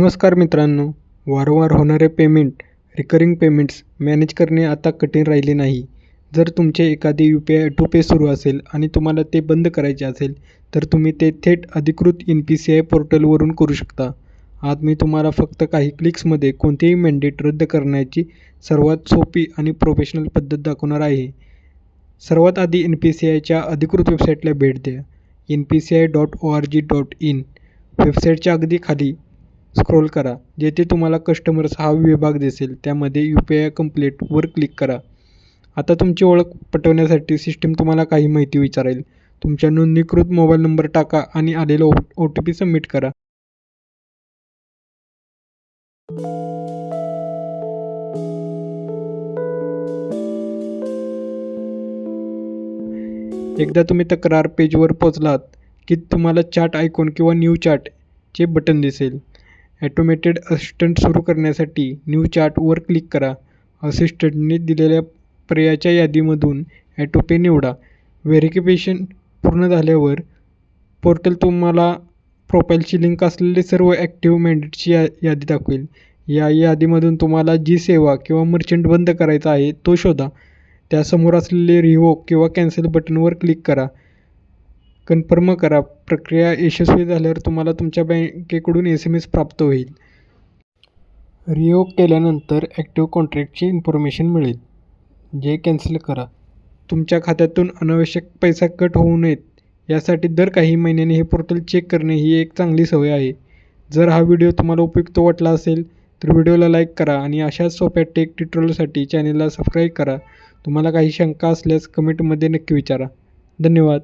नमस्कार मित्रांनो, वारंवार होणारे रिकरिंग पेमेंट्स मॅनेज करणे आता कठीण राहिले नाही. जर तुमचे एखादे UPI ऑटो पे सुरू असेल आणि तुम्हाला ते बंद करायचे असेल, तर तुम्ही ते थेट अधिकृत NPCI पोर्टलवरून करू शकता. आज मी तुम्हाला फक्त काही क्लिक्समध्ये कोणतेही मॅन्डेट रद्द करण्याची सर्वात सोपी आणि प्रोफेशनल पद्धत दाखवणार आहे. सर्वात आधी NPCIच्या अधिकृत वेबसाईटला भेट द्या. npci.org.in वेबसाईटच्या अगदी खाली स्क्रोल करा. जेथे तुम्हाला कस्टमर्स हा विभाग दिसेल, त्यामध्ये UPI कंप्लीट वर क्लिक करा. आता तुमची ओळख पटवण्यासाठी सिस्टीम तुम्हाला काही माहिती विचारेल. तुमच्या नोंदणीकृत मोबाईल नंबर टाका आणि आलेला OTP सबमिट करा. एकदा तुम्ही तक्रार पेजवर पोहोचलात की तुम्हाला चॅट आयकॉन किंवा न्यू चॅटचे बटन दिसेल. ॲटोमेटेड असिस्टंट सुरू करण्यासाठी न्यू चॅटवर क्लिक करा. असिस्टंटने दिलेल्या पर्यायाच्या यादीमधून ऑटो पे निवडा. व्हेरिफिकेशन पूर्ण झाल्यावर पोर्टल तुम्हाला प्रोफाईलची लिंक असलेले सर्व ॲक्टिव्ह मॅन्डेटची यादी दाखवेल. या यादीमधून तुम्हाला जी सेवा किंवा मर्चंट बंद करायचा आहे तो शोधा. त्यासमोर असलेले रिव्होक किंवा कॅन्सल बटनवर क्लिक करा. कन्फर्म करा. प्रक्रिया यशस्वी झाल्यावर तुम्हाला तुमच्या बँकेकडून SMS प्राप्त होईल. रिव्होक केल्यानंतर ॲक्टिव्ह कॉन्ट्रॅक्टची इन्फॉर्मेशन मिळेल, जे कॅन्सल करा. तुमच्या खात्यातून अनावश्यक पैसा कट होऊ नयेत यासाठी दर काही महिन्यांनी हे पोर्टल चेक करणे ही एक चांगली सवय आहे. जर हा व्हिडिओ तुम्हाला उपयुक्त वाटला असेल तर व्हिडिओला लाईक करा आणि अशाच सोप्या टेक ट्युटोरियलसाठी चॅनेलला सबस्क्राईब करा. तुम्हाला काही शंका असल्यास कमेंटमध्ये नक्की विचारा. धन्यवाद.